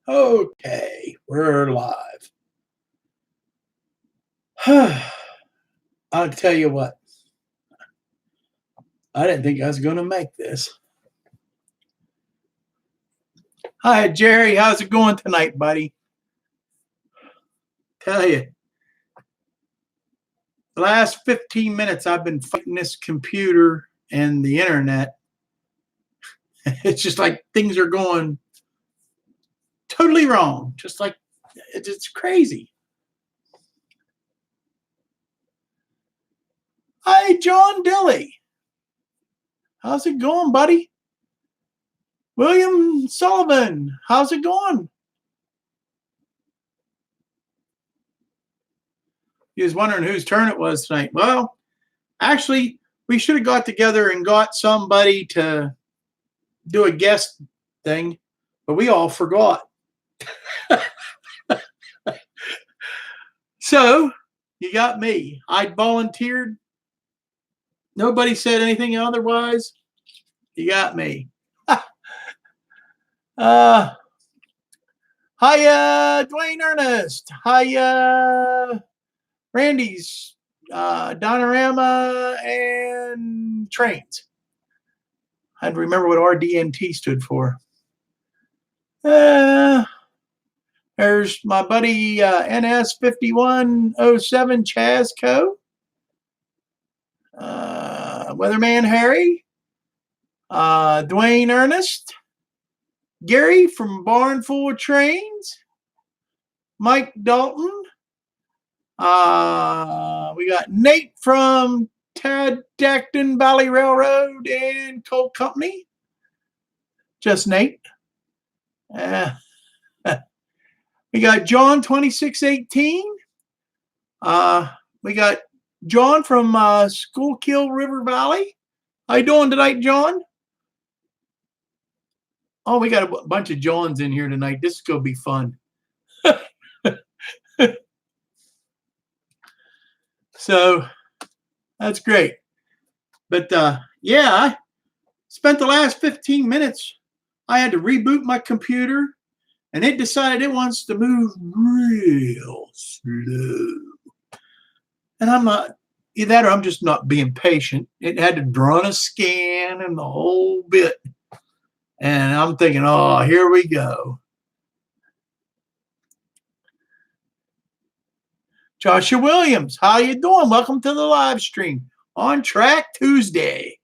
Okay, we're live. I'll tell you what, I didn't think I was going to make this. Hi, Jerry. How's it going tonight, buddy? Tell you, the last 15 minutes I've been fighting this computer and the internet. It's just like things are going totally wrong. Just like it's crazy. Hi, John Dilly. How's it going, buddy? William Sullivan. How's it going? You was wondering whose turn it was tonight. Well, actually, we should have got together and got somebody to do a guest thing, but we all forgot. So you got me. I volunteered. Nobody said anything otherwise. You got me. Hiya, Dwayne Ernest. Hiya, Randy's, Donorama, and Trains. I had to remember what RDNT stood for. There's my buddy NS5107 Chasco. Weatherman Harry. Dwayne Ernest. Gary from Barn Full of Trains. Mike Dalton. We got Nate from Tad Dacton Valley Railroad and Coal Company. Just Nate. We got John 2618. We got John from Schuylkill River Valley. How you doing tonight, John? Oh, we got a bunch of Johns in here tonight. This is going to be fun. So that's great. But yeah, I spent the last 15 minutes. I had to reboot my computer, and it decided it wants to move real slow. And I'm not, either that or I'm just not being patient. It had to run a scan and the whole bit. And I'm thinking, oh, here we go. Joshua Williams, how you doing? Welcome to the live stream on Track Tuesday.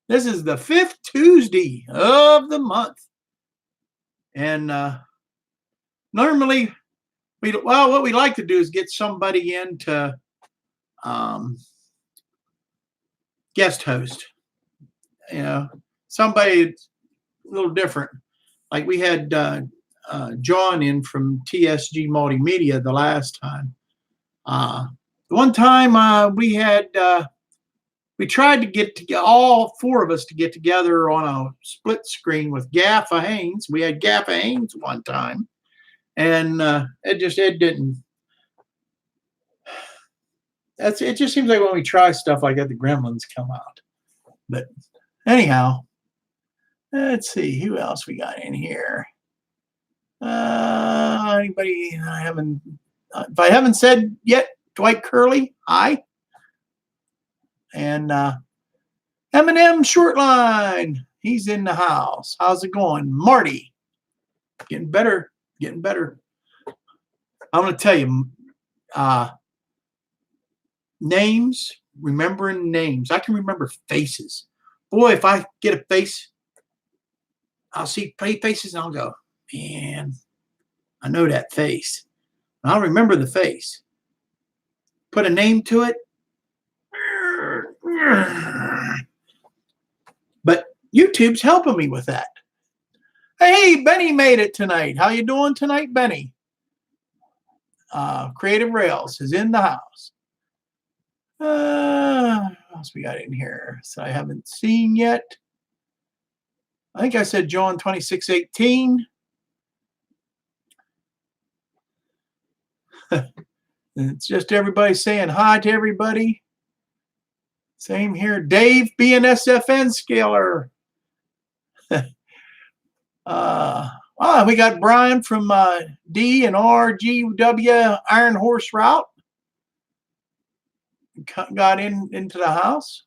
This is the 5th Tuesday of the month. And normally, what we like to do is get somebody in to guest host. You know, somebody a little different. Like we had John in from TSG Multimedia the last time. The one time we tried to get all four of us to get together on a split screen with Gaffa Haynes. We had Gaffa Haynes one time, and it didn't. It just seems like when we try stuff like that, the gremlins come out. But anyhow, let's see who else we got in here. Anybody I haven't? If I haven't said yet, Dwight Curley, hi. And Eminem Shortline, he's in the house. How's it going? Marty, getting better, getting better. I'm going to tell you, names, remembering names. I can remember faces. Boy, if I get a face, I'll see faces and I'll go, man, I know that face. And I'll remember the face. Put a name to it. But YouTube's helping me with that. Hey, Benny made it tonight. How you doing tonight, Benny? Creative Rails is in the house. What else we got in here? So I haven't seen yet. I think I said John 2618. It's just everybody saying hi to everybody. Same here. Dave, BNSFN Scaler. We got Brian from D&R Iron Horse Route. Got into the house.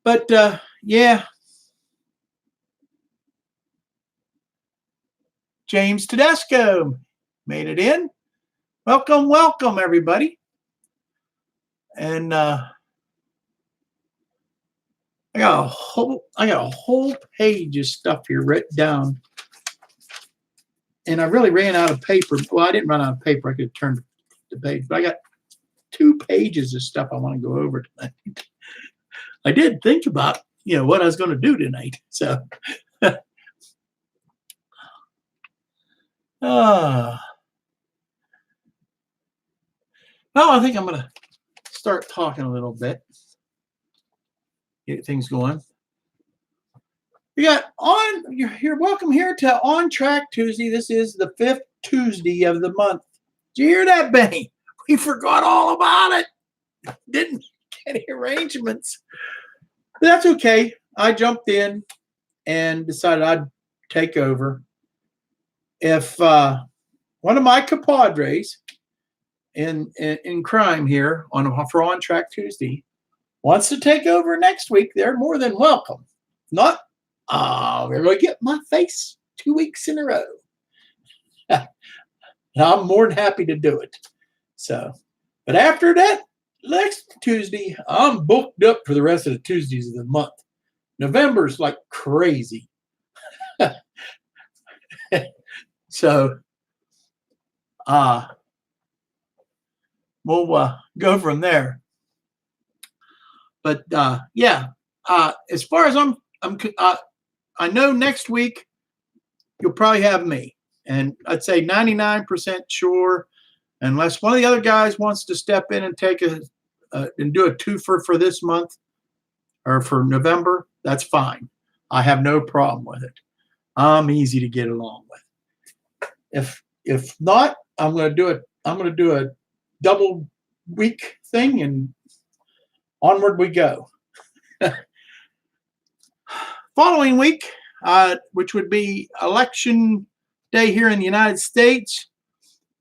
But yeah. James Tedesco made it in. Welcome, welcome, everybody. And I got a whole page of stuff here written down. And I really ran out of paper. Well, I didn't run out of paper. I could turn the page, but I got 2 pages of stuff I want to go over tonight. I did think about, what I was going to do tonight. So, well, I think I'm going to start talking a little bit. Get things going. You're welcome here to On Track Tuesday. This is the 5th Tuesday of the month. Did you hear that, Benny? We forgot all about it. Didn't get any arrangements. But that's okay. I jumped in and decided I'd take over. If one of my compadres in crime here for On Track Tuesday wants to take over next week, they're more than welcome. Not, we're going to get my face 2 weeks in a row. I'm more than happy to do it. So, but after that, next Tuesday, I'm booked up for the rest of the Tuesdays of the month. November's like crazy. So, we'll go from there. But yeah, as far as I know next week you'll probably have me, and I'd say 99% sure, unless one of the other guys wants to step in and take and do a twofer for this month or for November. That's fine. I have no problem with it. I'm easy to get along with. If not, I'm going to do a double week thing, and onward we go. Following week, which would be election day here in the United States,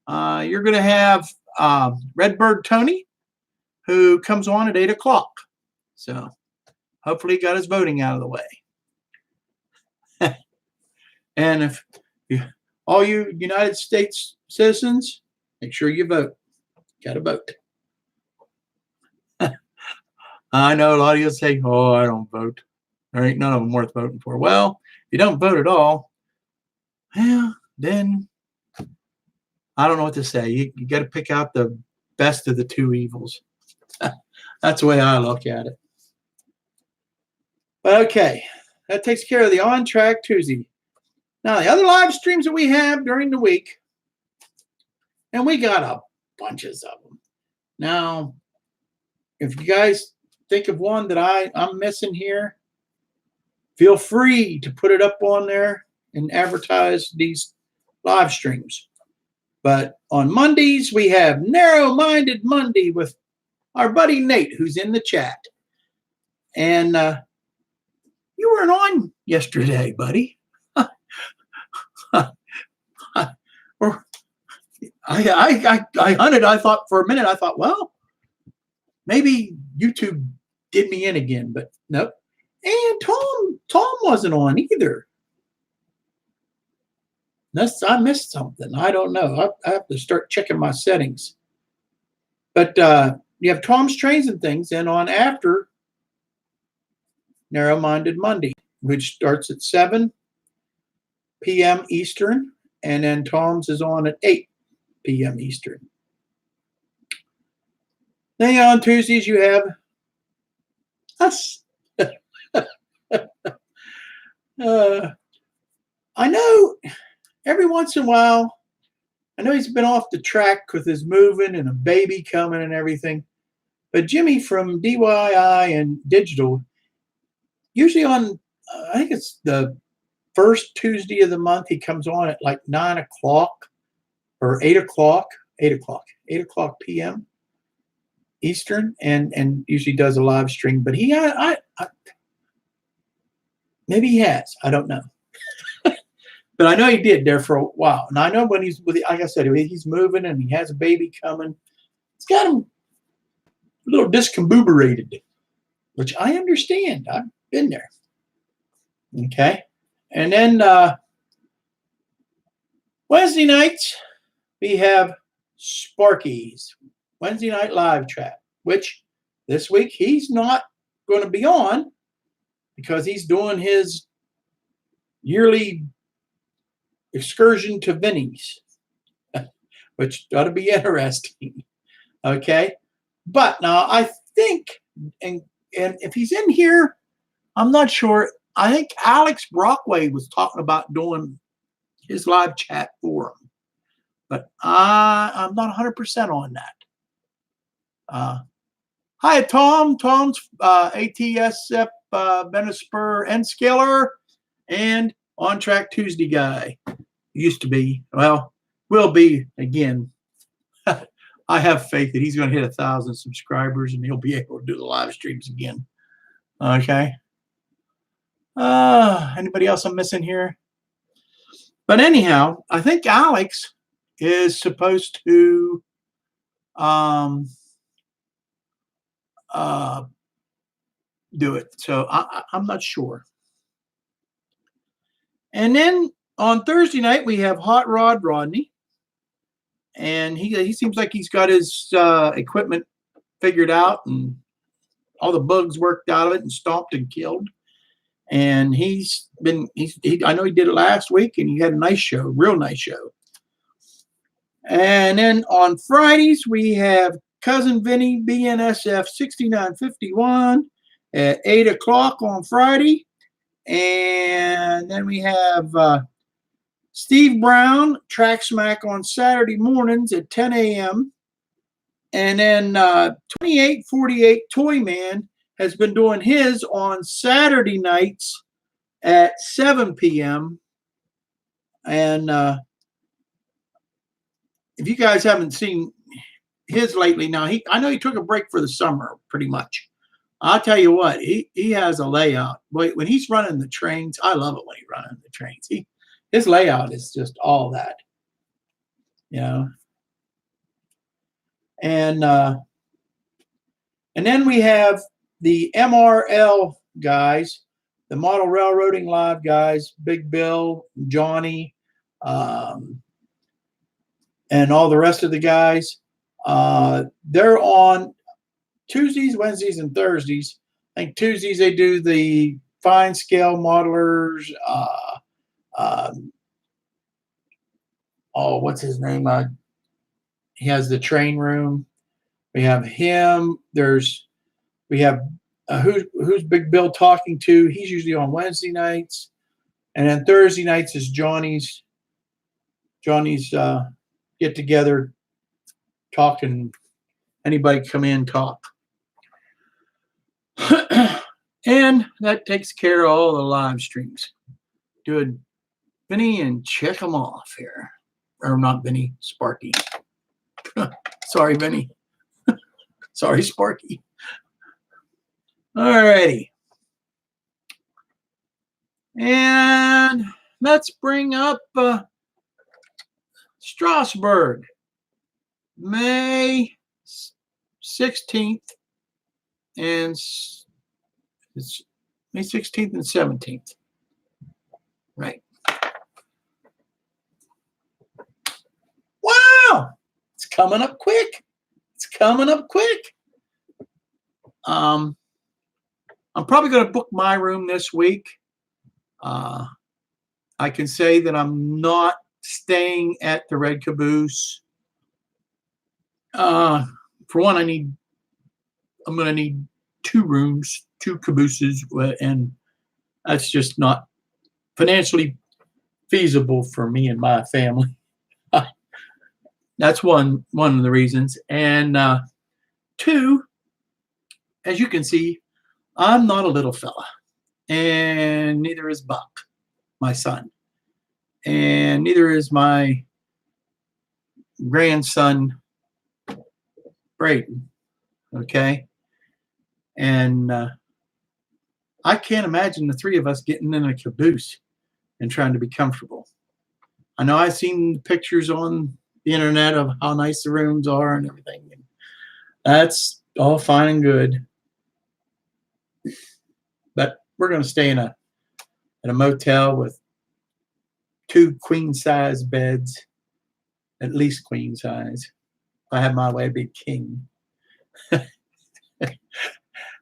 you're going to have Redbird Tony, who comes on at 8 o'clock. So hopefully he got his voting out of the way. And if all you United States citizens, make sure you vote. Got to vote. I know a lot of you say, "Oh, I don't vote. There ain't none of them worth voting for." Well, if you don't vote at all, well, then I don't know what to say. You got to pick out the best of the two evils. That's the way I look at it. But okay, that takes care of the On Track Tuesday. Now, the other live streams that we have during the week, and we got a bunches of them. Now, if you guys think of one that I'm missing here, feel free to put it up on there and advertise these live streams. But on Mondays, we have Narrow-Minded Monday with our buddy Nate, who's in the chat. And you weren't on yesterday, buddy. I hunted. I thought for a minute, well, maybe YouTube did me in again, but nope. And Tom wasn't on either. I missed something. I don't know. I have to start checking my settings. But you have Tom's Trains and Things, and on after Narrow-Minded Monday, which starts at 7 p.m. Eastern, and then Tom's is on at 8 p.m. Eastern. Then on Tuesdays, you have us. I know every once in a while, I know he's been off the track with his moving and a baby coming and everything, but Jimmy from DIY and Digital, usually on, I think it's the first Tuesday of the month, he comes on at like 9 o'clock or 8 o'clock p.m. Eastern, and usually does a live stream. But maybe he has. I don't know. But I know he did there for a while. And I know when he's with, like I said, he's moving and he has a baby coming. It's got him a little discombobulated, which I understand. I've been there. Okay. And then Wednesday nights, we have Sparky's Wednesday night live chat, which this week he's not going to be on because he's doing his yearly excursion to Vinny's, which ought to be interesting. Okay. But now I think, and if he's in here, I'm not sure. I think Alex Brockway was talking about doing his live chat for him, but I'm not 100% on that. Hi, Tom. Tom's ATSF Benispur N Scaler and On Track Tuesday guy. Used to be. Well, will be again. I have faith that he's going to hit 1,000 subscribers and he'll be able to do the live streams again. Okay. Anybody else I'm missing here? But anyhow, I think Alex is supposed to do it. So I'm not sure. And then on Thursday night, we have Hot Rod Rodney. And he seems like he's got his equipment figured out and all the bugs worked out of it and stomped and killed. And I know he did it last week and he had a nice show, real nice show. And then on Fridays, we have Cousin Vinny BNSF 6951 at 8 o'clock on Friday. And then we have Steve Brown, Track Smack on Saturday mornings at 10 a.m. And then 2848 Toy Man has been doing his on Saturday nights at 7 p.m. And if you guys haven't seen his lately, now I know he took a break for the summer pretty much. I'll tell you what, he has a layout. When he's running the trains, I love it when he's running the trains. His layout is just all that, you know. And then we have the MRL guys, the Model Railroading Live guys, Big Bill, Johnny, and all the rest of the guys. They're on Tuesdays, Wednesdays, and Thursdays. I think Tuesdays they do the fine scale modelers. What's his name? He has the train room. We have him. We have who's Big Bill talking to. He's usually on Wednesday nights, and then Thursday nights is Johnny's get together, talking. Anybody come in, talk. And that takes care of all the live streams. Do it, Vinny, and check them off here. Or not Vinny, Sparky. Sorry, Vinny. Sorry, Sparky. All righty. And let's bring up Strasbourg, May 16th and it's May 16th and 17th. Right. Wow. It's coming up quick. It's coming up quick. I'm probably going to book my room this week. I can say that I'm not staying at the Red Caboose. For one, I'm going to need 2 rooms, 2 cabooses, and that's just not financially feasible for me and my family. That's one of the reasons. And 2, as you can see, I'm not a little fella, and neither is Buck, my son, and neither is my grandson, Braden. Okay. And I can't imagine the 3 of us getting in a caboose and trying to be comfortable. I know I've seen pictures on the internet of how nice the rooms are and everything. And that's all fine and good. But we're going to stay in a motel with 2 queen size beds, at least queen size. If I have my way, I'd be king.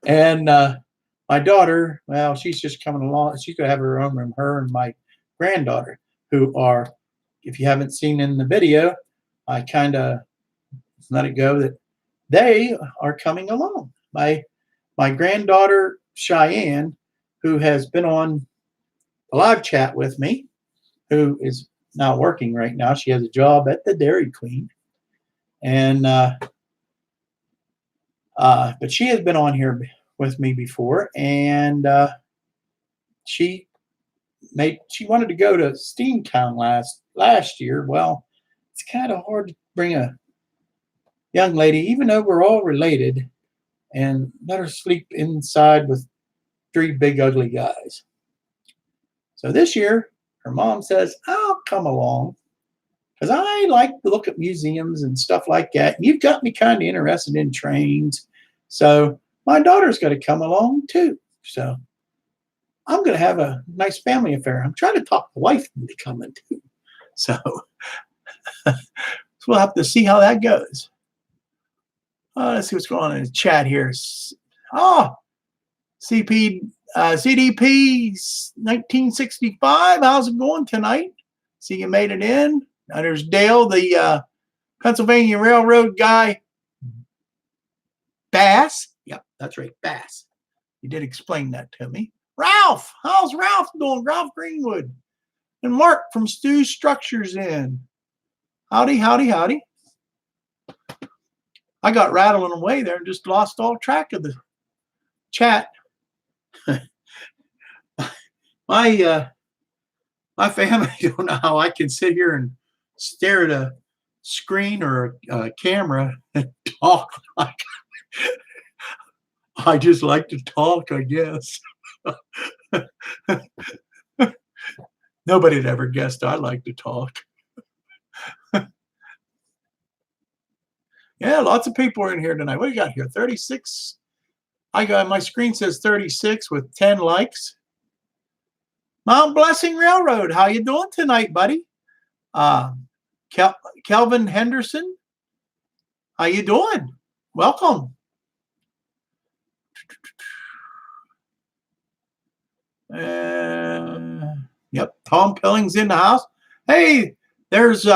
And my daughter, well, she's just coming along. She's going to have her own room, her and my granddaughter, who are, if you haven't seen in the video, I kind of let it go that they are coming along. My granddaughter, Cheyenne, who has been on a live chat with me, who is not working right now. She has a job at the Dairy Queen. And but she has been on here with me before, and she wanted to go to Steamtown last year. Well, it's kind of hard to bring a young lady, even though we're all related, and let her sleep inside with 3 big ugly guys. So this year, her mom says, I'll come along because I like to look at museums and stuff like that. And you've got me kind of interested in trains. So my daughter's going to come along too. So I'm going to have a nice family affair. I'm trying to talk the wife into coming too. So, so we'll have to see how that goes. Let's see what's going on in the chat here. Oh, CDP 1965. How's it going tonight? See, you made it in. Now there's Dale, the Pennsylvania Railroad guy. Bass. Yep, that's right, Bass. You did explain that to me. Ralph, how's Ralph doing? Ralph Greenwood. And Mark from Stu Structures in. Howdy, howdy, howdy. I got rattling away there and just lost all track of the chat. My family don't know how I can sit here and stare at a screen or a camera and talk like I just like to talk, I guess. Nobody had ever guessed I like to talk. Yeah, lots of people are in here tonight. What do you got here? 36. I got my screen says 36 with 10 likes. Mount Blessing Railroad, how you doing tonight, buddy? Kelvin Henderson, how you doing? Welcome. Yep, Tom Pilling's in the house. Hey, there's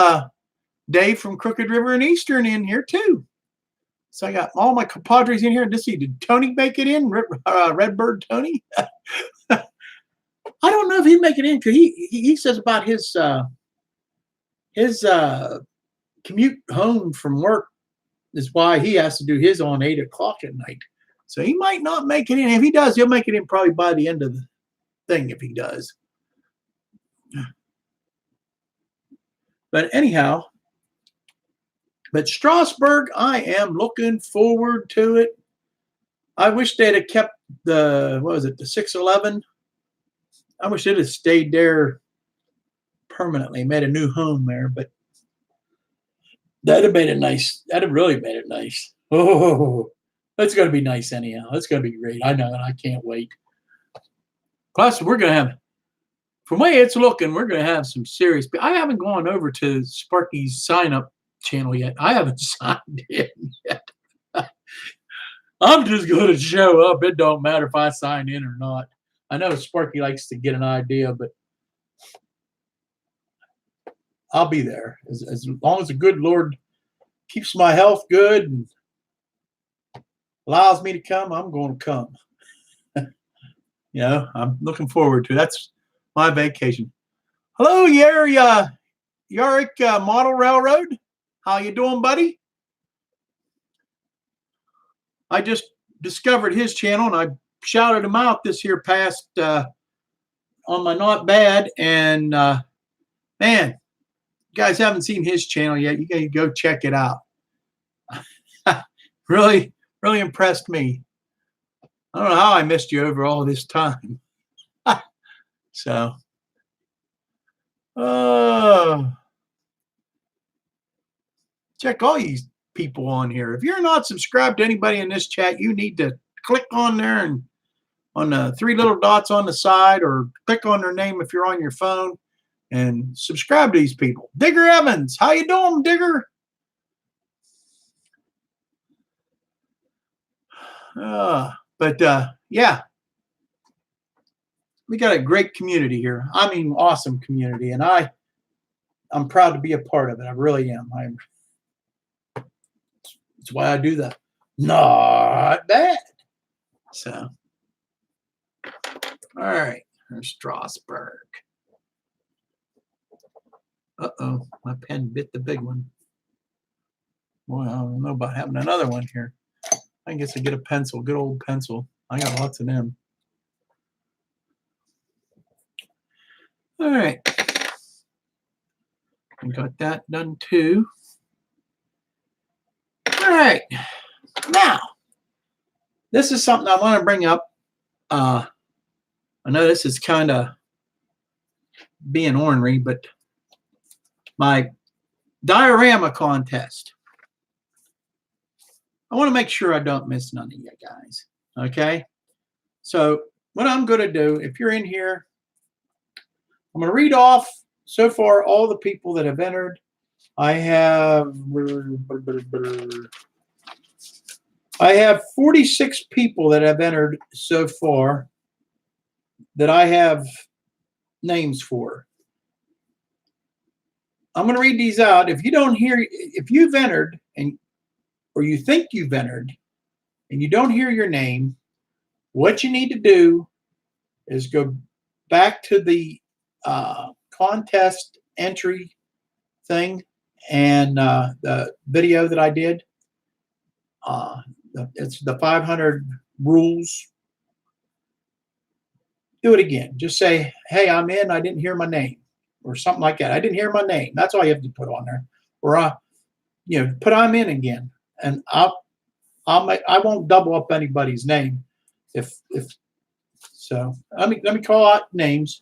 Dave from Crooked River and Eastern in here too. So I got all my compadres in here. Did Tony make it in? Redbird Tony? I don't know if he'd make it in because he says about his commute home from work is why he has to do his on 8 o'clock at night. So he might not make it in. If he does, he'll make it in probably by the end of the thing if he does. But anyhow, but Strasburg, I am looking forward to it. I wish they'd have kept the 611. I wish they'd have stayed there permanently, made a new home there, but that'd have made it nice. That'd have really made it nice. Oh, that's going to be nice anyhow. That's going to be great. I know, and I can't wait. Plus, we're going to have, from the way it's looking, we're going to have some serious. I haven't gone over to Sparky's sign-up channel yet. I haven't signed in yet. I'm just going to show up. It don't matter if I sign in or not. I know Sparky likes to get an idea, but I'll be there. As long as the good Lord keeps my health good and allows me to come, I'm going to come. You know, I'm looking forward to it. That's my vacation. Hello, Yarick Model Railroad. How you doing, buddy? I just discovered his channel, and I shouted him out this here past on my Not Bad. And, man, you guys haven't seen his channel yet. You got to go check it out. Really, really impressed me. I don't know how I missed you over all this time. So, Check all these people on here. If you're not subscribed to anybody in this chat, you need to click on there and on the three little dots on the side, or click on their name if you're on your phone, and subscribe to these people. Digger Evans, how you doing, Digger? Yeah, we got a great community here. I mean, awesome community, and I'm proud to be a part of it. I really am. That's why I do that. Not bad. So, all right, there's Strasbourg. Uh-oh, my pen bit the big one. Boy, I don't know about having another one here. I guess I get a pencil, good old pencil. I got lots of them. All right. I got that done too. All right. Now, this is something I want to bring up. I know this is kind of being ornery, but my diorama contest. I want to make sure I don't miss none of you guys. Okay. So what I'm going to do, if you're in here, I'm going to read off so far all the people that have entered. I have 46 people that have entered so far that I have names for. I'm going to read these out. If you've entered or you think you've entered and you don't hear your name, what you need to do is go back to the contest entry thing and the video that I did. It's the 500 rules. Do it again. Just say, hey, I'm in. I didn't hear my name, or something like that. I didn't hear my name. That's all you have to put on there. Or put I'm in again, and I won't double up anybody's name. If so, let me call out names,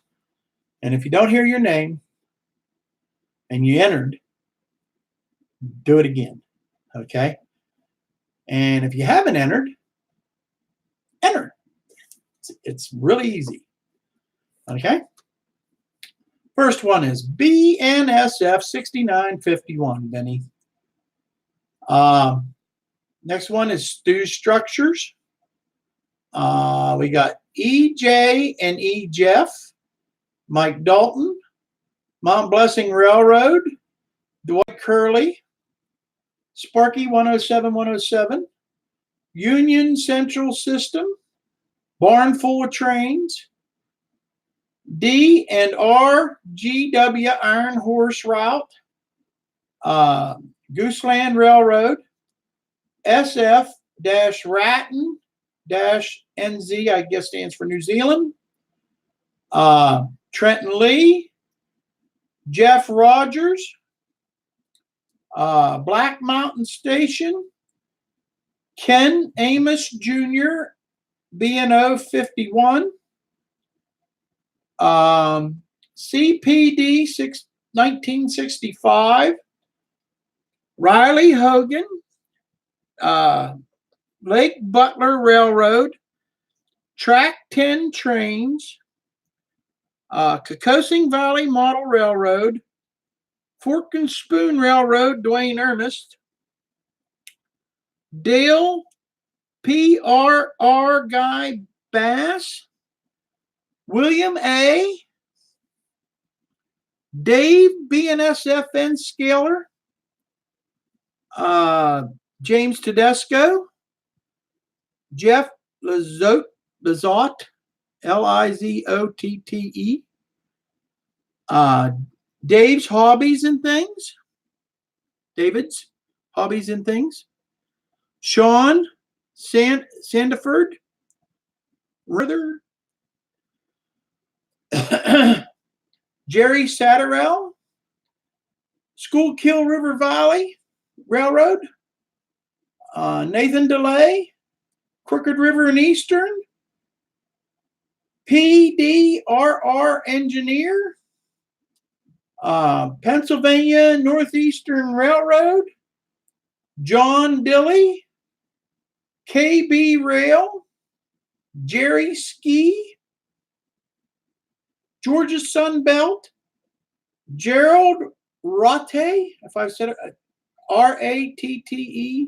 and if you don't hear your name and you entered, do it again. Okay. And if you haven't entered, enter. It's really easy. Okay. First one is BNSF 6951, Benny. Next one is Stu Structures. We got EJ and E. Jeff, Mike Dalton, Mount Blessing Railroad, Dwight Curley, Sparky 107, Union Central System, Barn Full of Trains, D and R GW Iron Horse Route, Gooseland Railroad, SF-Ratton-NZ, I guess stands for New Zealand, Trenton Lee, Jeff Rogers, Black Mountain Station, Ken Amos Jr., B&O 51, CPD 1965, Riley Hogan, Lake Butler Railroad, Track 10 Trains, Kokosing Valley Model Railroad, Fork and Spoon Railroad, Dwayne Ernest, Dale PRR Guy Bass, William A., Dave BNSFN Scaler, James Tedesco, Jeff Lizotte, Lizotte, Dave's Hobbies and Things, David's Hobbies and Things, Sean Sandiford, Ruther, Jerry Satterell, Schuylkill River Valley Railroad, Nathan DeLay, Crooked River and Eastern, PDRR Engineer, Pennsylvania Northeastern Railroad, John Dilley, KB Rail, Jerry Ski, Georgia Sun Belt, Gerald Ratte, if I said it, Ratte.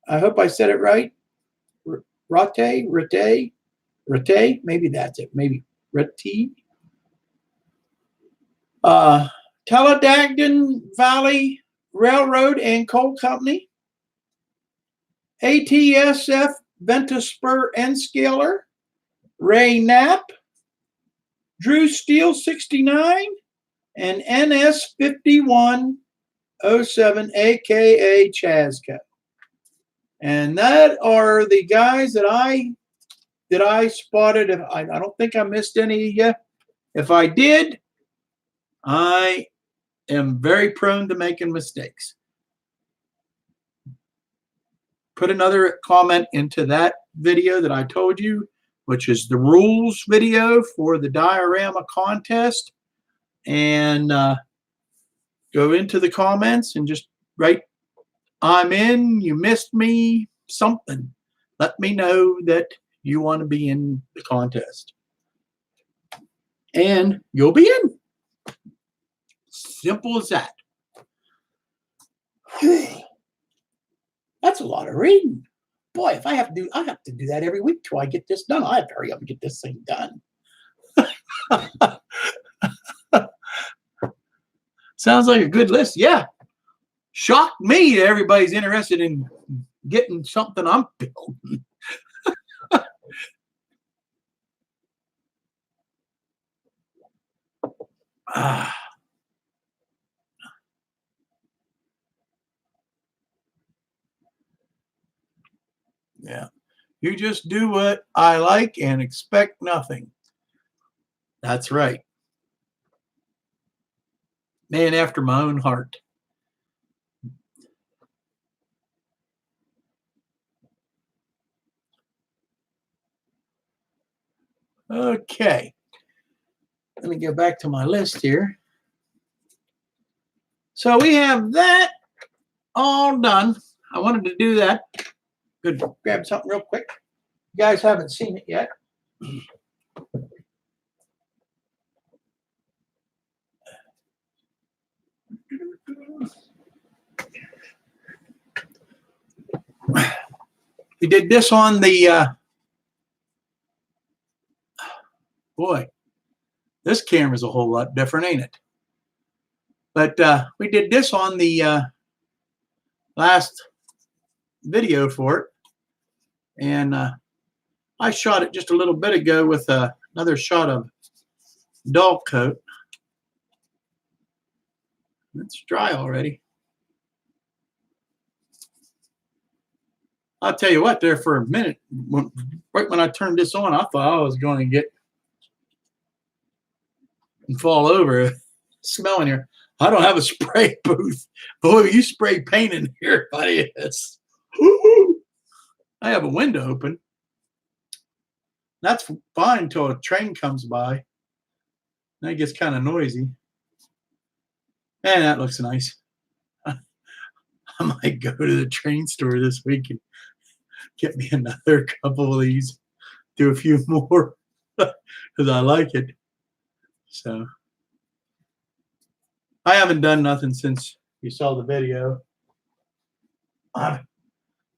I hope I said it right. Ratte, maybe that's it. Maybe Ratte. Taladagdan Valley Railroad and Coal Company, ATSF Ventaspur Enscaler, Ray Knapp, Drew Steel 69, and NS 5107, aka Chazco. And that are the guys that I spotted. I don't think I missed any of you. If I did, I am very prone to making mistakes. Put another comment into that video that I told you, which is the rules video for the diorama contest, and go into the comments and just write, I'm in, you missed me, something. Let me know that you want to be in the contest. And you'll be in. Simple as that. That's a lot of reading. Boy, if I have to do that every week till I get this done. I have to hurry up and get this thing done. Sounds like a good list. Yeah. Shocked me that everybody's interested in getting something I'm building. Yeah. You just do what I like and expect nothing. That's right. Man after my own heart. Okay. Let me go back to my list here. So we have that all done. I wanted to do that. Good. Grab something real quick. You guys haven't seen it yet. We did this on the boy, this camera's a whole lot different, ain't it? But we did this on the last video for it. And I shot it just a little bit ago with another shot of dull coat. It's dry already. I'll tell you what, there for a minute, right when I turned this on, I thought I was going to get and fall over smelling here. I don't have a spray booth. Boy, you spray paint in here, buddy. It's, I have a window open. That's fine until a train comes by. Then it gets kind of noisy. And that looks nice. I might go to the train store this week and get me another couple of these. Do a few more because I like it. So I haven't done nothing since you saw the video. I've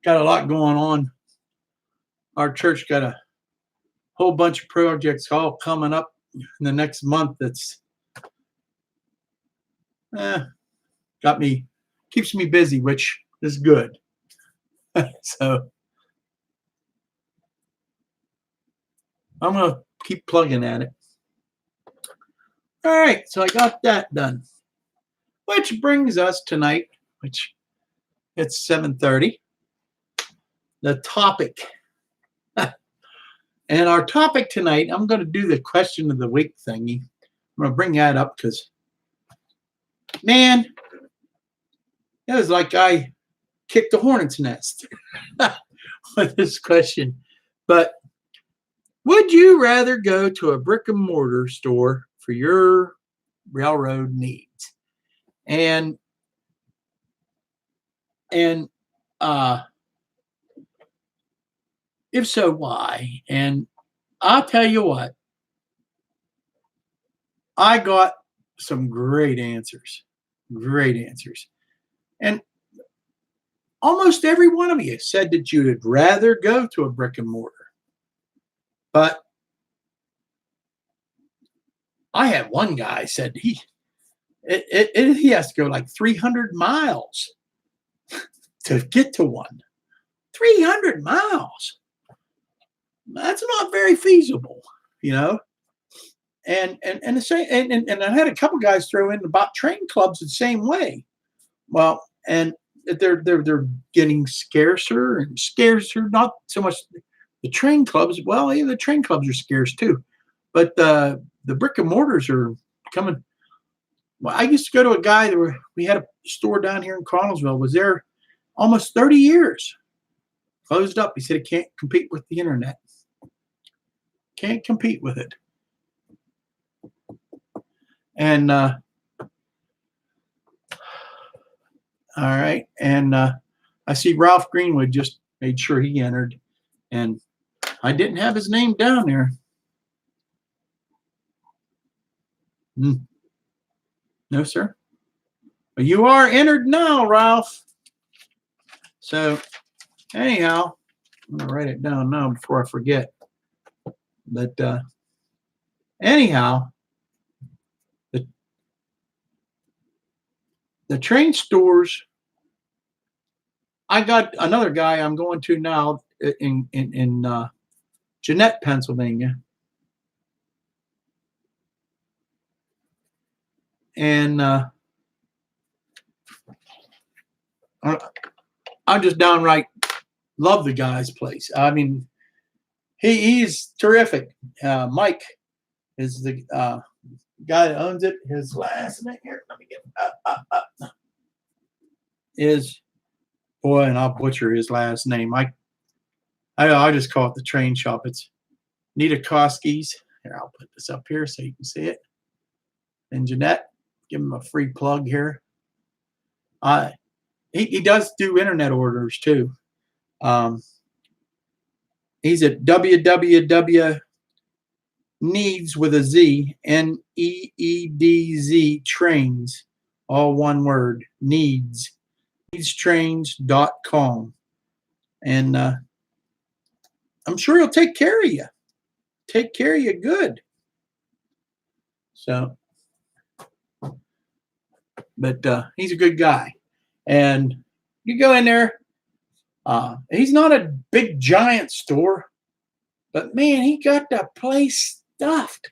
got a lot going on. Our church got a whole bunch of projects all coming up in the next month. That's keeps me busy, which is good. So I'm going to keep plugging at it. All right, so I got that done. Which brings us tonight, which it's 7:30, the topic. And our topic tonight, I'm going to do the question of the week thingy. I'm going to bring that up because, man, it was like I kicked a hornet's nest with this question. But would you rather go to a brick and mortar store for your railroad needs? And if so, why? And I'll tell you what, I got some great answers. Great answers. And almost every one of you said that you'd rather go to a brick and mortar. But I had one guy said he has to go like 300 miles to get to one. 300 miles. That's not very feasible, you know. And the same, and I had a couple guys throw in about train clubs the same way. Well, and they're getting scarcer and scarcer. Not so much the train clubs. Well, yeah, the train clubs are scarce too, but the brick and mortars are coming. Well, I used to go to a guy we had a store down here in Connellsville. Was there almost 30 years. Closed up. He said it can't compete with the internet. Can't compete with it. And all right. And I see Ralph Greenwood just made sure he entered, and I didn't have his name down there. No, sir. But you are entered now, Ralph. So anyhow, I'm gonna write it down now before I forget. But anyhow, the train stores. I got another guy I'm going to now in Jeanette, Pennsylvania, and I just downright love the guy's place. I mean, he's terrific. Mike is the guy that owns it. His last name here, let me get is, boy, and I'll butcher his last name. I just call it the train shop. It's Nitakoski's. Here, I'll put this up here so you can see it. And Jeanette, give him a free plug here. He does do internet orders too. He's at www. Needs with a Z, NEEDZ trains, all one word, needstrains.com. And I'm sure he'll take care of you. Take care of you good. So, but he's a good guy. And you go in there, he's not a big giant store, but man, he got the place stuffed.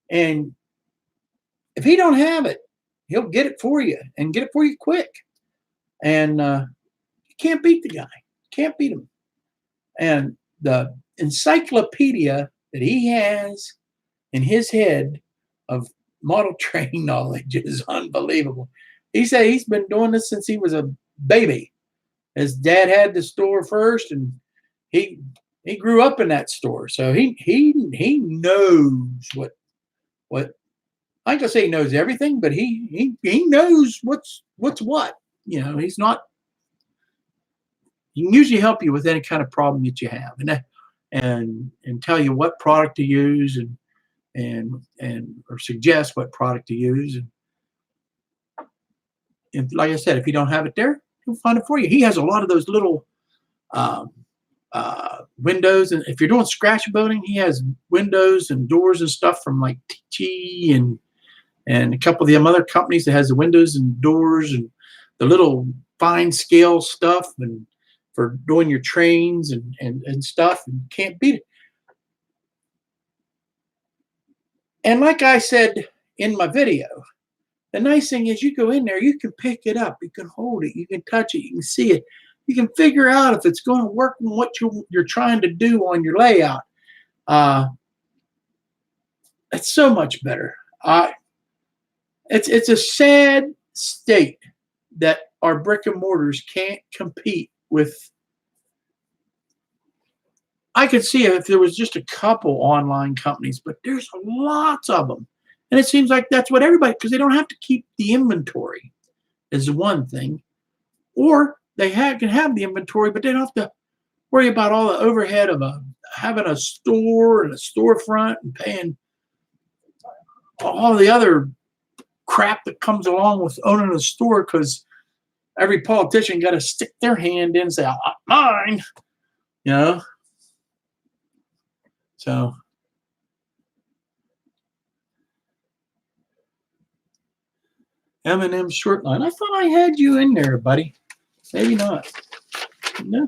And if he don't have it, he'll get it for you and get it for you quick. And you can't beat the guy. Can't beat him. And the encyclopedia that he has in his head of model train knowledge is unbelievable. He said he's been doing this since he was a baby. His dad had the store first, and he grew up in that store, so he knows what I ain't gonna say he knows everything, but he knows what's what. You know, he's not. He can usually help you with any kind of problem that you have, and tell you what product to use, and or suggest what product to use. And like I said, if you don't have it there, he'll find it for you. He has a lot of those little windows, and if you're doing scratch building, he has windows and doors and stuff from like TT and a couple of the other companies that has the windows and doors and the little fine scale stuff, and for doing your trains and stuff, and can't beat it. And like I said in my video, the nice thing is you go in there, you can pick it up, you can hold it, you can touch it, you can see it. You can figure out if it's going to work in what you're trying to do on your layout. It's so much better. It's a sad state that our brick and mortars can't compete with. I could see if there was just a couple online companies, but there's lots of them. And it seems like that's what everybody, because they don't have to keep the inventory. is one thing. Or they can have the inventory, but they don't have to worry about all the overhead of having a store and a storefront and paying all the other crap that comes along with owning a store, because every politician got to stick their hand in and say, mine, you know. So M&M short line. I thought I had you in there, buddy. Maybe not. No.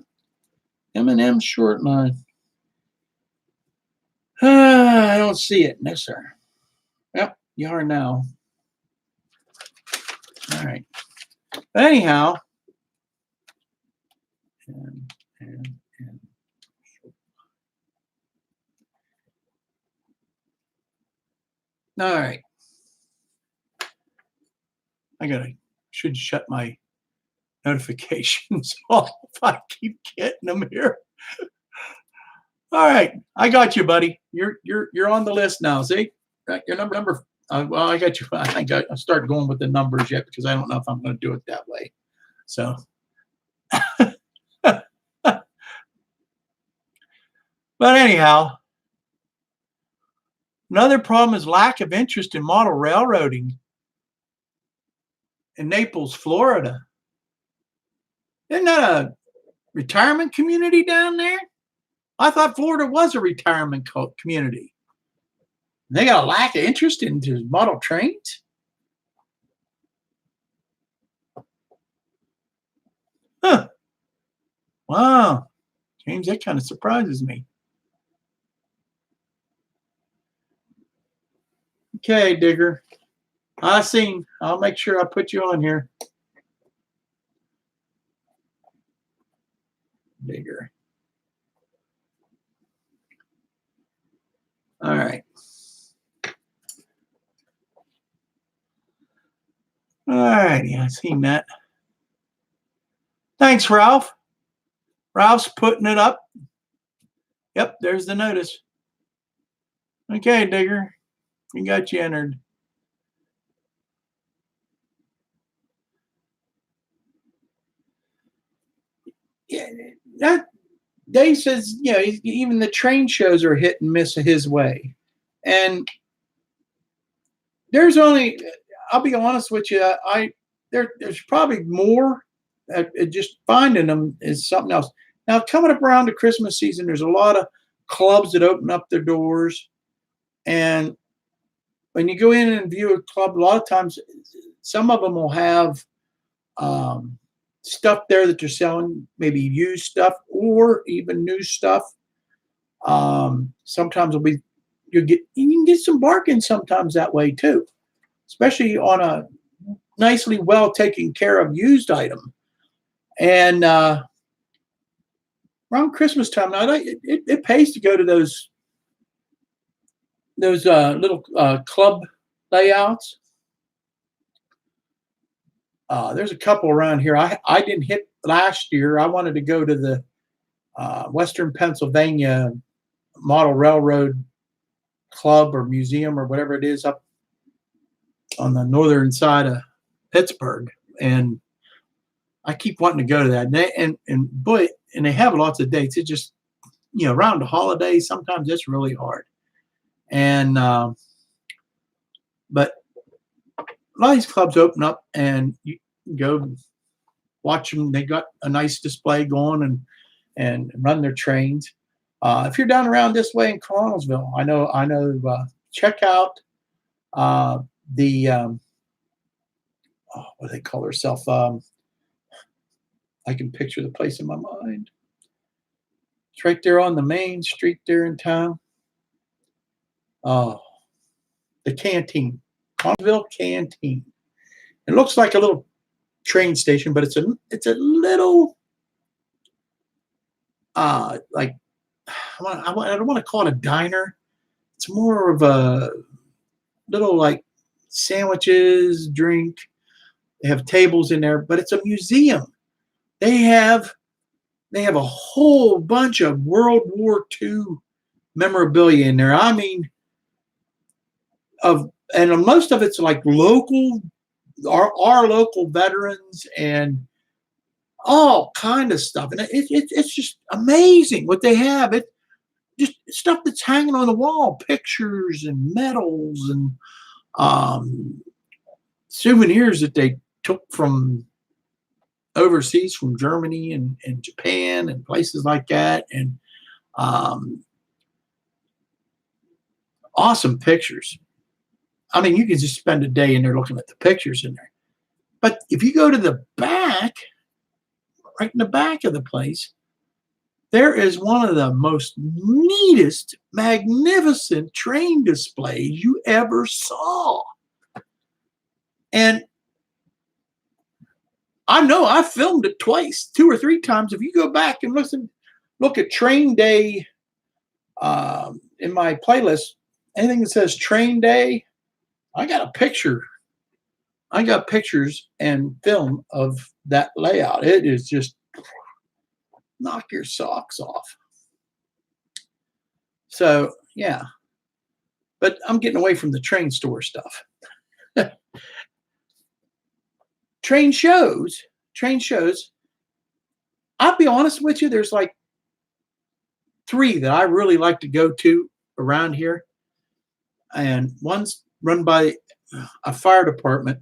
M&M short line. I don't see it. No, sir. Yep, you are now. All right. But anyhow, and all right. Should shut my notifications off if I keep getting them here. All right, I got you, buddy. You're on the list now. See, got your number. Well, I got you. I'll start going with the numbers yet, because I don't know if I'm going to do it that way. So, but anyhow, another problem is lack of interest in model railroading in Naples, Florida. Isn't that a retirement community down there? I thought Florida was a retirement community. They got a lack of interest in model trains. Huh. Wow. James, that kind of surprises me. Okay, Digger. I'll make sure I put you on here. Digger. All right. All righty. I seen that. Thanks, Ralph. Ralph's putting it up. Yep, there's the notice. Okay, Digger. We got you entered. Yeah, that Dave says, even the train shows are hit and miss his way. And there's only, I'll be honest with you, there's probably more. Just finding them is something else. Now, coming up around the Christmas season, there's a lot of clubs that open up their doors. And when you go in and view a club, a lot of times, some of them will have stuff there that they're selling, maybe used stuff or even new stuff. Sometimes you can get some bargain sometimes that way too, especially on a nicely well taken care of used item. And around Christmas time now, it pays to go to those little club layouts. There's a couple around here. I didn't hit last year. I wanted to go to the Western Pennsylvania Model Railroad Club or Museum or whatever it is up on the northern side of Pittsburgh, and I keep wanting to go to that. And they have lots of dates. It just around the holidays sometimes it's really hard. And but a lot of these clubs open up and you can go watch them. They got a nice display going and run their trains. If you're down around this way in Connellsville, I know. Check out the what do they call herself? I can picture the place in my mind. It's right there on the main street there in town. The canteen, Connellsville Canteen. It looks like a little train station, but it's a little like I don't want to call it a diner. It's more of a little like sandwiches, drink. They have tables in there, but it's a museum. They have a whole bunch of World War II memorabilia in there. I mean, and most of it's like local our local veterans and all kind of stuff. And it's just amazing what they have. It just stuff that's hanging on the wall, pictures and medals and um, souvenirs that they took from overseas, from Germany and Japan and places like that. And um, awesome pictures. I mean, you can just spend a day in there looking at the pictures in there. But if you go to the back, right in the back of the place, there is one of the most neatest, magnificent train displays you ever saw. And I know I filmed it twice, 2 or 3 times. If you go back and look at Train Day in my playlist, anything that says Train Day, I got a picture. I got pictures and film of that layout. It is just knock your socks off. So, yeah. But I'm getting away from the train store stuff. Train shows. I'll be honest with you, there's like 3 that I really like to go to around here. And one's run by a fire department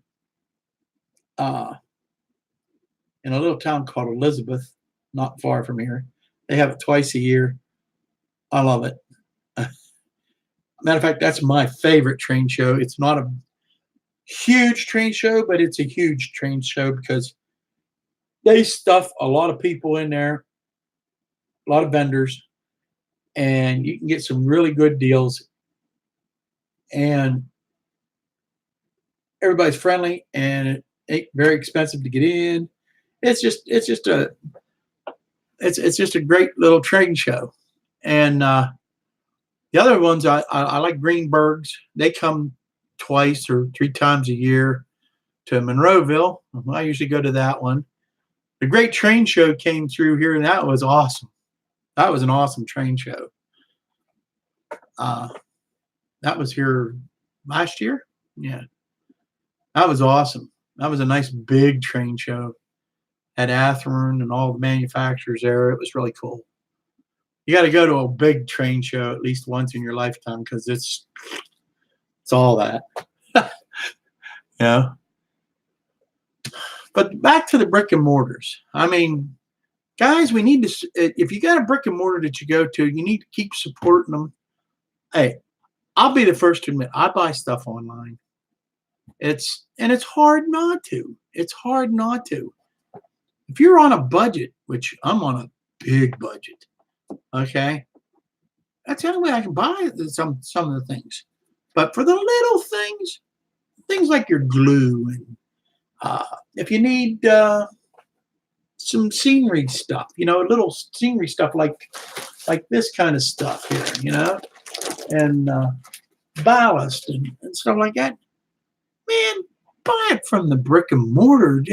in a little town called Elizabeth, not far from here. They have it twice a year. I love it. Matter of fact, that's my favorite train show. It's not a huge train show, but it's a huge train show because they stuff a lot of people in there, a lot of vendors, and you can get some really good deals. And everybody's friendly, and it ain't very expensive to get in. It's just a great little train show. And the other ones I like Greenberg's. They come twice or 3 times a year to Monroeville. I usually go to that one. The Great Train Show came through here, and that was awesome. That was an awesome train show. That was here last year. Yeah, that was awesome. That was a nice big train show. Had Athearn and all the manufacturers there. It was really cool. You got to go to a big train show at least once in your lifetime because it's all that. Yeah. But back to the brick and mortars. I mean, guys, we need to, if you got a brick and mortar that you go to, you need to keep supporting them. Hey, I'll be the first to admit, I buy stuff online. It's hard not to. It's hard not to. If you're on a budget, which I'm on a big budget, okay, that's the only way I can buy some of the things. But for the little things like your glue and if you need some scenery stuff, little scenery stuff like this kind of stuff here, and ballast and stuff like that, man, buy it from the brick and mortar.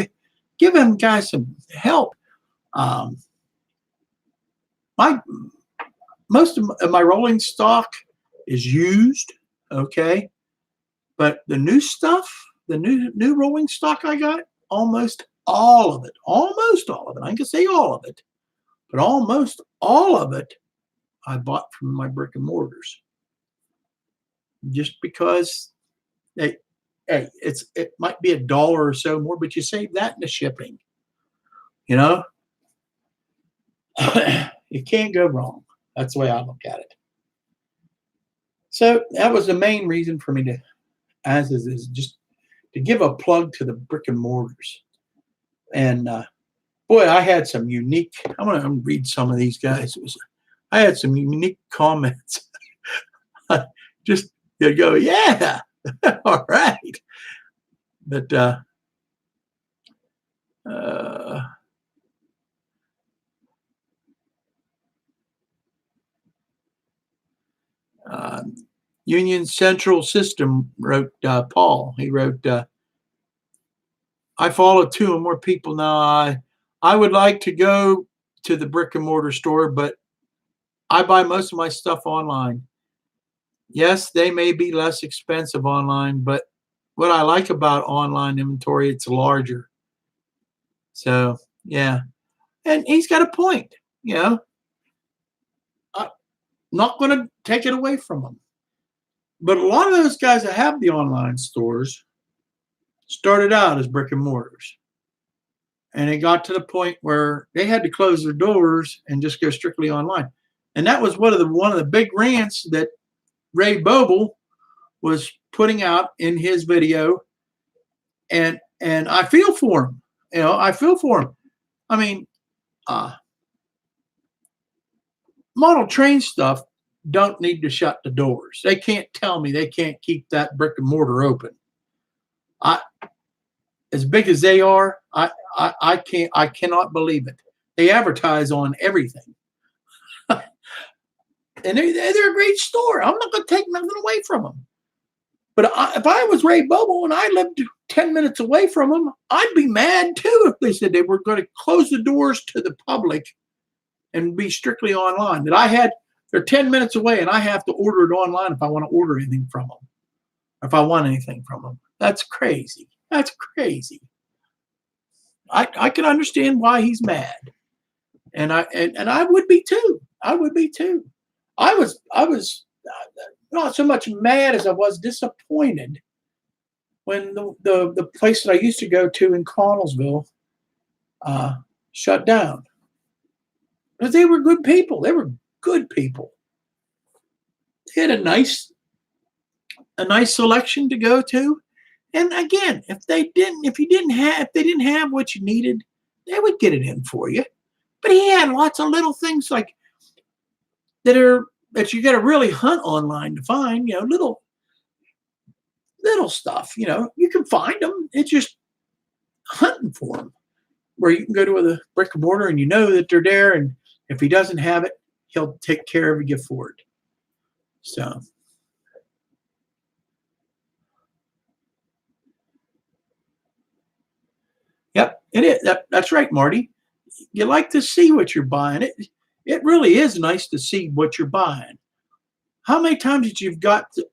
Give them guys some help. Most of my rolling stock is used, okay, but the new stuff, the new rolling stock I got, almost all of it. I can say all of it, but almost all of it I bought from my brick and mortars. Just because it might be $1 or so more, but you save that in the shipping. You can't go wrong. That's the way I look at it. So that was the main reason for me to, is just to give a plug to the brick and mortars. And boy, I had some unique. I'm gonna read some of these guys. I had some unique comments. Just go, yeah, all right. But Union Central System wrote, Paul. He wrote, I follow 2 or more people now. I would like to go to the brick and mortar store, but I buy most of my stuff online. Yes, they may be less expensive online, but what I like about online inventory, it's larger. So yeah, and he's got a point. You know, I'm not going to take it away from him. But a lot of those guys that have the online stores started out as brick and mortars. And it got to the point where they had to close their doors and just go strictly online. And that was one of the big rants that Ray Boble was putting out in his video. And I feel for him. You know, I feel for him. I mean, model train stuff don't need to shut the doors. They can't tell me they can't keep that brick and mortar open. As big as they are, I cannot believe it. They advertise on everything. And they're a great store. I'm not going to take nothing away from them. But if I was Ray Boble and I lived 10 minutes away from them, I'd be mad too if they said they were going to close the doors to the public and be strictly online. That they're 10 minutes away and I have to order it online if I want to order anything from them. If I want anything from them. That's crazy. That's crazy. I can understand why he's mad. And I would be too. I would be too. I was not so much mad as I was disappointed when the place that I used to go to in Connellsville shut down. Because they were good people. They were good people. They had a nice selection to go to. And again, if they didn't have what you needed, they would get it in for you. But he had lots of little things like that you got to really hunt online to find. You know, little stuff. You know, you can find them. It's just hunting for them. Where you can go to the brick and mortar and you know that they're there, and if he doesn't have it, he'll take care of you for it. So. Yep, it is. That's right, Marty. You like to see what you're buying. It really is nice to see what you're buying. How many times did you've got to,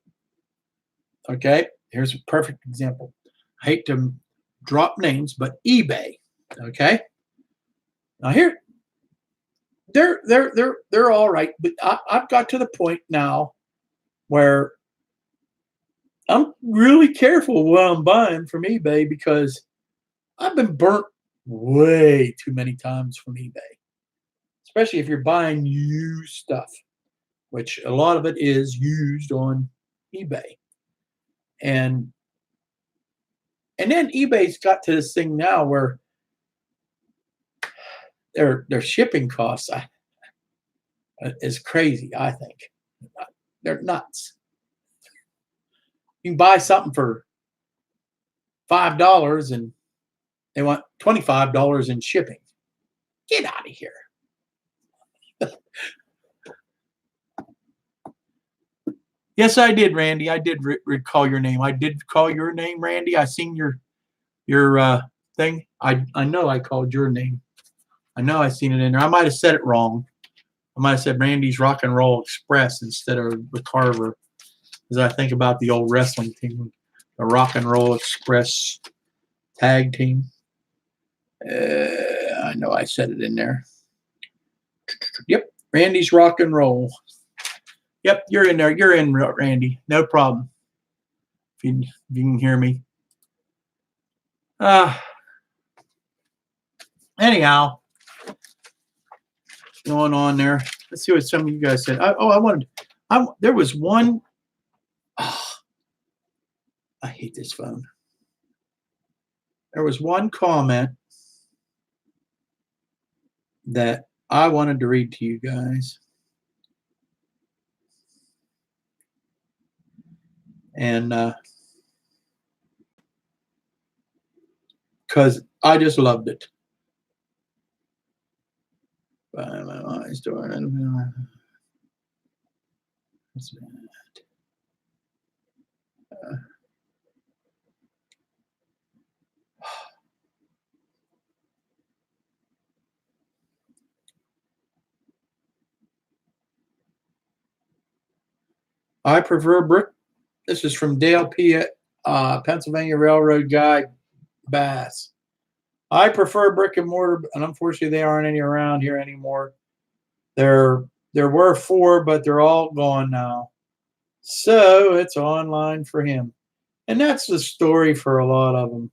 okay, here's a perfect example. I hate to drop names, but eBay. Okay. Now here, they're all right, but I've got to the point now where I'm really careful what I'm buying from eBay because I've been burnt way too many times from eBay, especially if you're buying used stuff, which a lot of it is used on eBay. And then eBay's got to this thing now where their shipping costs is crazy, I think. They're nuts. You can buy something for $5 and they want $25 in shipping. Get out of here. Yes, I did, Randy. I did recall your name. I did call your name, Randy. I seen your thing. I know I called your name. I know I seen it in there. I might have said it wrong. I might have said Randy's Rock and Roll Express instead of the Carver, as I think about the old wrestling team, the Rock and Roll Express tag team. I know I said it in there. Yep, Randy's Rock and Roll. Yep, you're in there. You're in, Randy. No problem. If you can hear me. Anyhow, going on there. Let's see what some of you guys said. There was one. Oh, I hate this phone. There was one comment that I wanted to read to you guys. And because I just loved it. I prefer brick. This is from Dale P. Pennsylvania Railroad Guide bass. I prefer brick and mortar, and unfortunately, they aren't any around here anymore. There were 4, but they're all gone now. So it's online for him, and that's the story for a lot of them.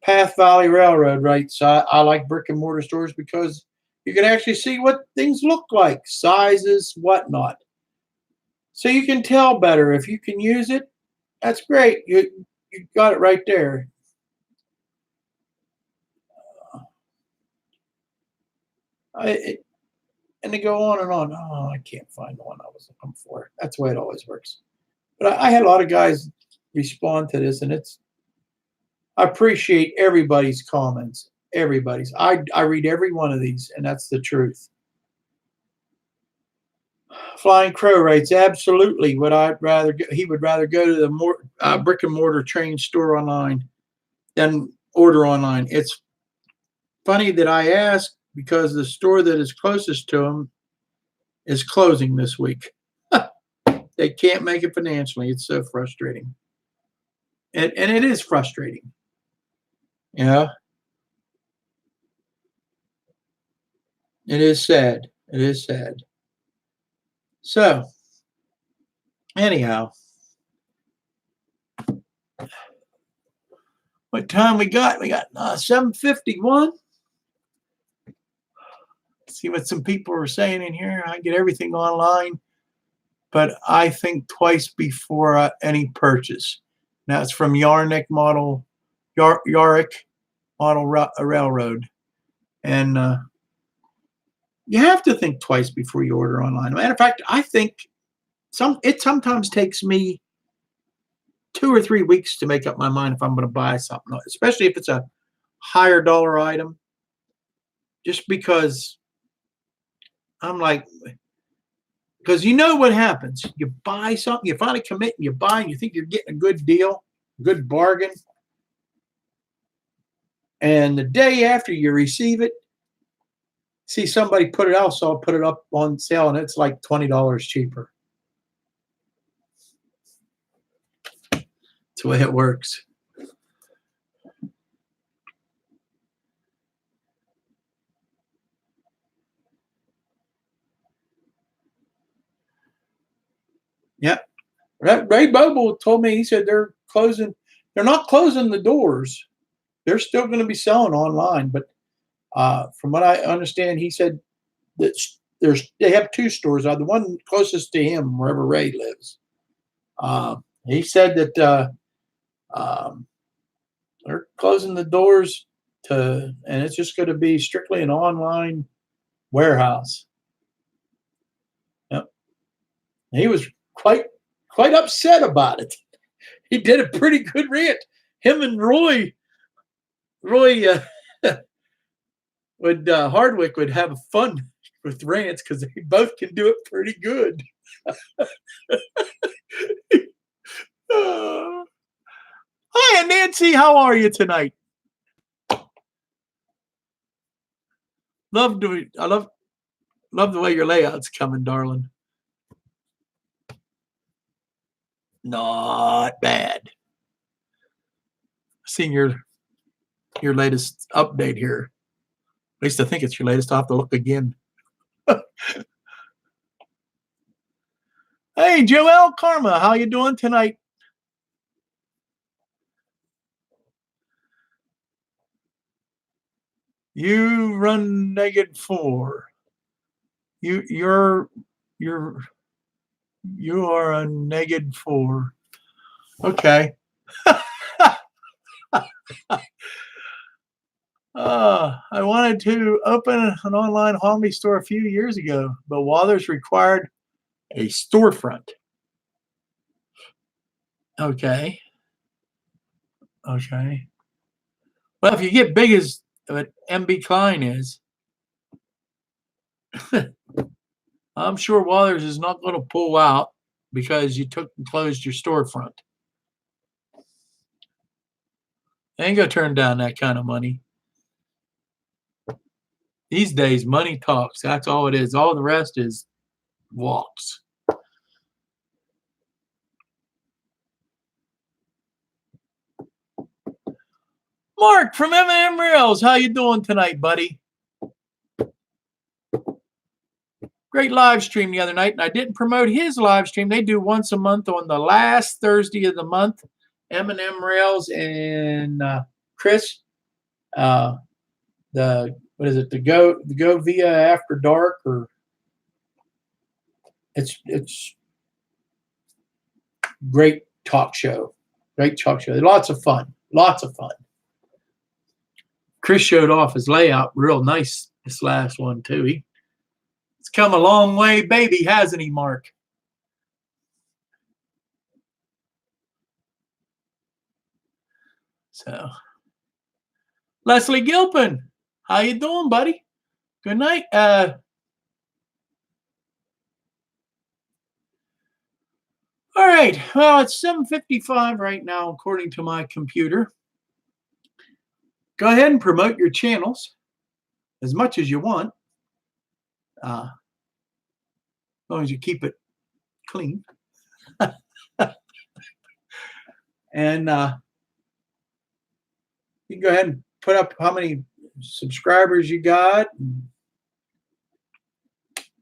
Path Valley Railroad writes, I like brick and mortar stores because you can actually see what things look like, sizes, whatnot. So you can tell better. If you can use it, that's great. You got it right there. And they go on and on. Oh, I can't find the one I was looking for. That's the way it always works. But I had a lot of guys respond to this, and I appreciate everybody's comments. Everybody's. I read every one of these, and that's the truth. Flying Crow writes, absolutely. He would rather go to the brick and mortar chain store online than order online. It's funny that I asked because the store that is closest to him is closing this week. They can't make it financially. It's so frustrating. And it is frustrating. Yeah. It is sad. It is sad. So, anyhow, what time we got? We got 7:51. See what some people are saying in here. I get everything online, but I think twice before any purchase. Now it's from Yarrick Model Railroad, and you have to think twice before you order online. Matter of fact, I think it sometimes takes me 2 or 3 weeks to make up my mind if I'm going to buy something, especially if it's a higher dollar item, just because I'm like, because you know what happens. You buy something, you finally commit, and you buy, and you think you're getting a good deal, good bargain. And the day after you receive it, see somebody put it out, so I'll put it up on sale, and it's like $20 cheaper. That's the way it works. Yeah. Ray Bobo told me, he said they're closing. They're not closing the doors. They're still going to be selling online. But from what I understand, he said that they have 2 stores. The one closest to him, wherever Ray lives. He said that they're closing the doors and it's just going to be strictly an online warehouse. Yep. He was quite upset about it. He did a pretty good rant. Him and Roy Hardwick would have fun with rants because they both can do it pretty good. Hi, Nancy. How are you tonight? I love the way your layout's coming, darling. Not bad. Seeing your latest update here. At least I think it's your latest. I'll have to look again. Hey, Joel Karma, how you doing tonight? You run -4. You are a -4. Okay. I wanted to open an online hobby store a few years ago, but Walthers required a storefront. Okay. Well, if you get big as what MB Klein is, I'm sure Walthers is not going to pull out because you took and closed your storefront. They ain't going to turn down that kind of money. These days, money talks. That's all it is. All the rest is walks. Mark from M&M Rails, how you doing tonight, buddy? Great live stream the other night, and I didn't promote his live stream. They do once a month on the last Thursday of the month. M&M Rails and Chris, what is it? The Go Via After Dark, or it's great talk show. Great talk show. Lots of fun. Lots of fun. Chris showed off his layout real nice this last one too. He's come a long way, baby, hasn't he, Mark? So, Leslie Gilpin, how you doing, buddy? Good night. All right. Well, it's 7:55 right now, according to my computer. Go ahead and promote your channels as much as you want, as long as you keep it clean. And you can go ahead and put up how many subscribers you got,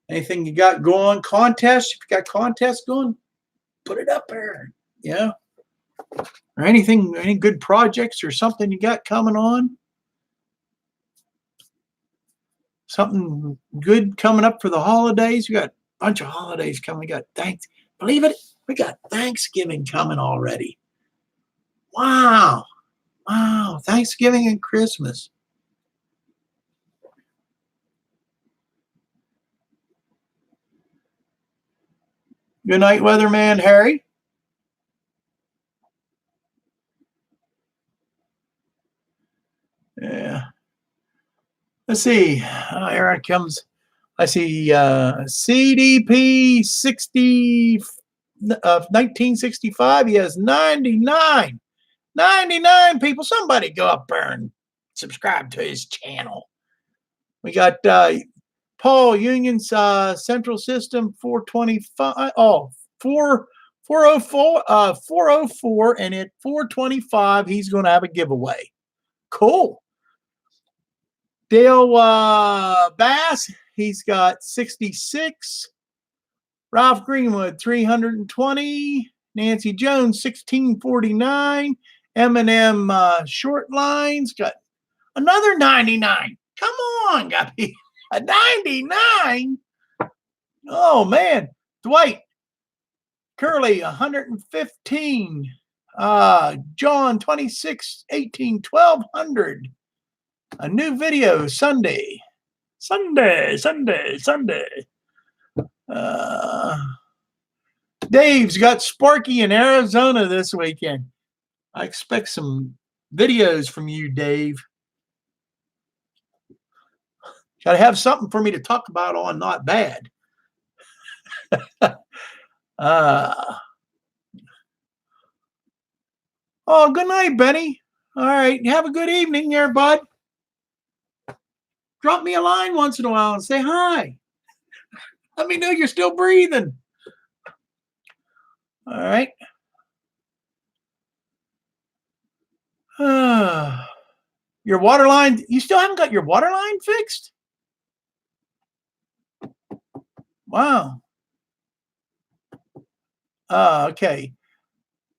anything you got going, contests. If you got contests going, put it up there. Yeah. Or anything, any good projects or something you got coming on. Something good coming up for the holidays. We got a bunch of holidays coming. We got believe it, we got Thanksgiving coming already. Wow. Wow. Thanksgiving and Christmas. Good night, weatherman Harry. Yeah. Let's see. Here it comes. I see CDP 60 of 1965. He has 99 people. Somebody go up there and subscribe to his channel. We got Paul Union's Central System 425. Oh, 404, and at 425, he's going to have a giveaway. Cool. Dale Bass, he's got 66. Ralph Greenwood, 320. Nancy Jones, 1649. M&M Short Lines got another 99. Come on, Guppy. A 99? Oh, man. Dwight Curley, 115. John, 26, 18, 1200. A new video Sunday. Dave's got Sparky in Arizona this weekend. I expect some videos from you, Dave. Got to have something for me to talk about on Not Bad. Oh, good night, Benny. All right. Have a good evening there, bud. Drop me a line once in a while and say hi. Let me know you're still breathing. All right. Your water line, you still haven't got your water line fixed? Wow. Okay.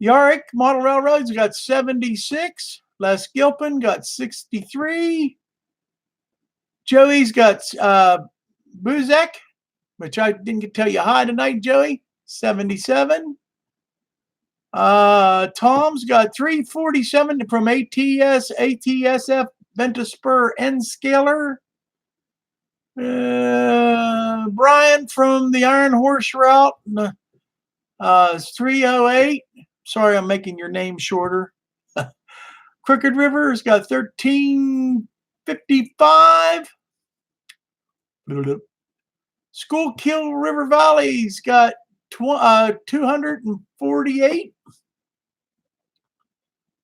Yarick Model Railroads got 76. Les Gilpin got 63. Joey's got Buzek, which I didn't tell you hi tonight, Joey, 77. Tom's got 347 from ATSF Ventaspur N Scaler. Brian from the Iron Horse Route, 308. Sorry, I'm making your name shorter. Crooked River's got 1355. Schuylkill River Valley's got 248.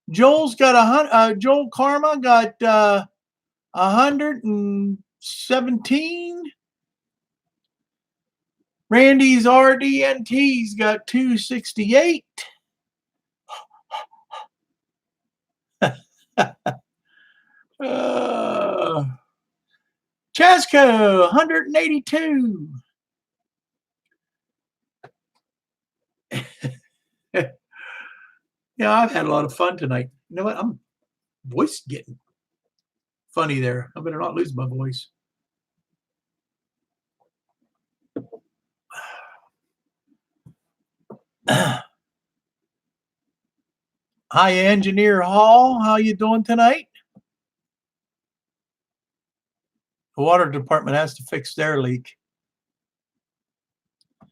Joel's got Joel Karma got 117. Randy's RDNT's got 268. Chasco, 182. Yeah, I've had a lot of fun tonight. You know what? I'm voice getting funny there. I better not lose my voice. Hi, Engineer Hall. How you doing tonight? The water department has to fix their leak. And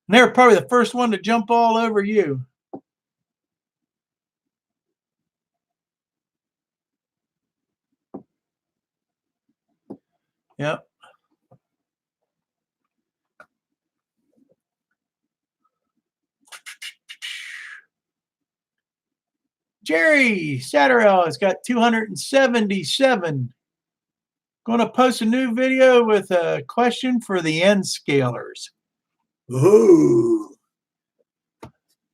they're probably the first one to jump all over you. Yep. Jerry Satterell has got 277. Going to post a new video with a question for the N scalers. Ooh.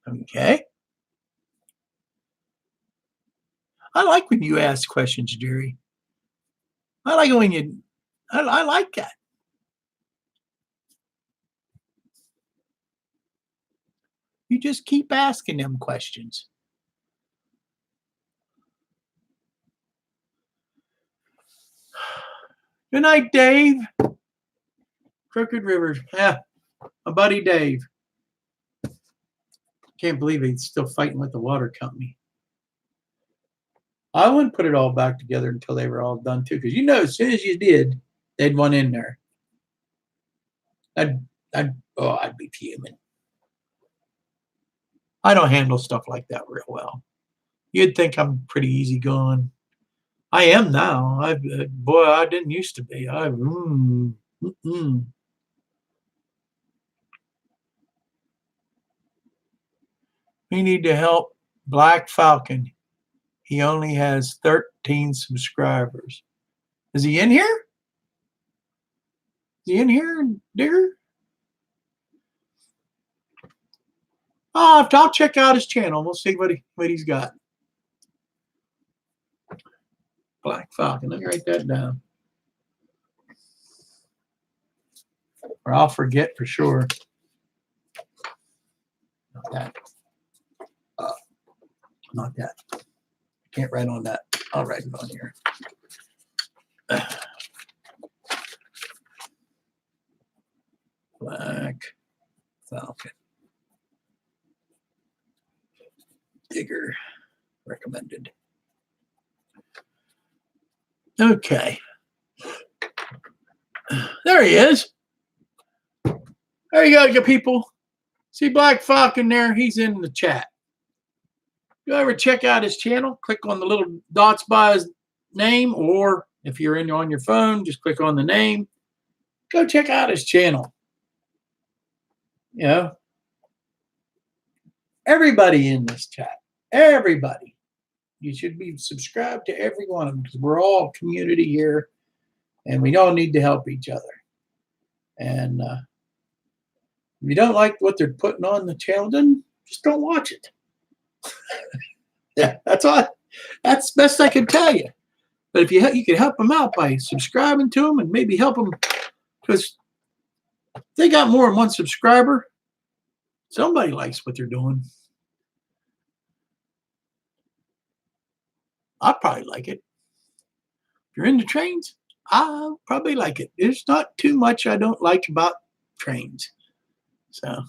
Okay. I like when you ask questions, Jerry. I like it when you, I like that. You just keep asking them questions. Good night, Dave. Crooked Rivers. Yeah, my buddy Dave. Can't believe he's still fighting with the water company. I wouldn't put it all back together until they were all done too, because as soon as you did, they'd one in there. I'd be fuming. I don't handle stuff like that real well. You'd think I'm pretty easygoing. I am now. I didn't used to be. We need to help Black Falcon. He only has 13 subscribers. Is he in here? Is he in here, Digger? I'll check out his channel. We'll see what he's got. Black Falcon. Let me write that down. Or I'll forget for sure. Not that. Not that. Can't write on that. I'll write it on here. Black Falcon. Digger recommended. Okay. There he is. There you go, good people. See Black Falcon there? He's in the chat. You ever check out his channel? Click on the little dots by his name, or if you're on your phone, just click on the name. Go check out his channel. Everybody in this chat, everybody. You should be subscribed to every one of them, because we're all community here, and we all need to help each other. And if you don't like what they're putting on the channel, then just don't watch it. Yeah, that's all. That's the best I can tell you. But if you can help them out by subscribing to them and maybe help them, because they got more than one subscriber. Somebody likes what they're doing. I'd probably like it. If you're into trains, I'll probably like it. There's not too much I don't like about trains. So.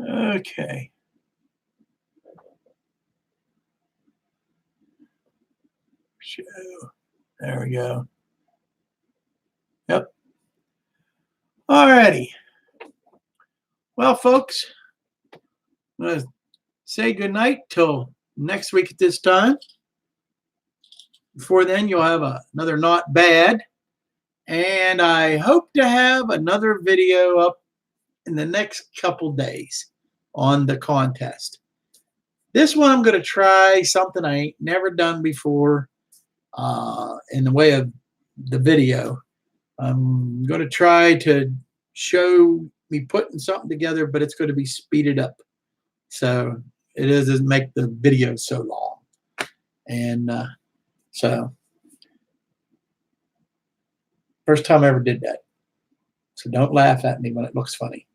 Okay. Show. There we go. Yep. All righty. Well, folks, I'm going to say goodnight till next week at this time. Before then, you'll have another Not Bad. And I hope to have another video up in the next couple days on the contest. This one, I'm going to try something I ain't never done before in the way of the video. I'm going to try to show me putting something together, but it's going to be speeded up. So it doesn't make the video so long. And so first time I ever did that. So don't laugh at me when it looks funny.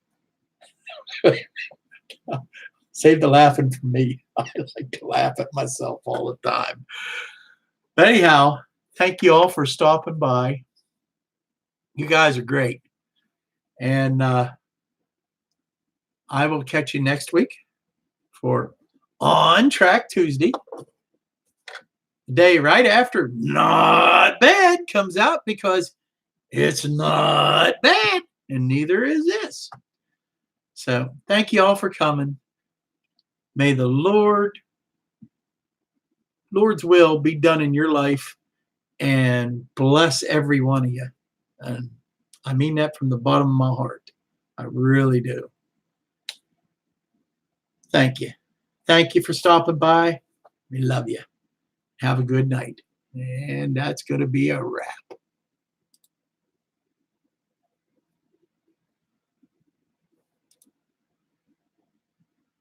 Save the laughing for me. I like to laugh at myself all the time. But anyhow, thank you all for stopping by. You guys are great. And I will catch you next week for On Track Tuesday. The day right after Not Bad comes out, because it's not bad, and neither is this. So thank you all for coming. May the Lord's will be done in your life, and bless every one of you. And I mean that from the bottom of my heart. I really do. Thank you. Thank you for stopping by. We love you. Have a good night. And that's going to be a wrap.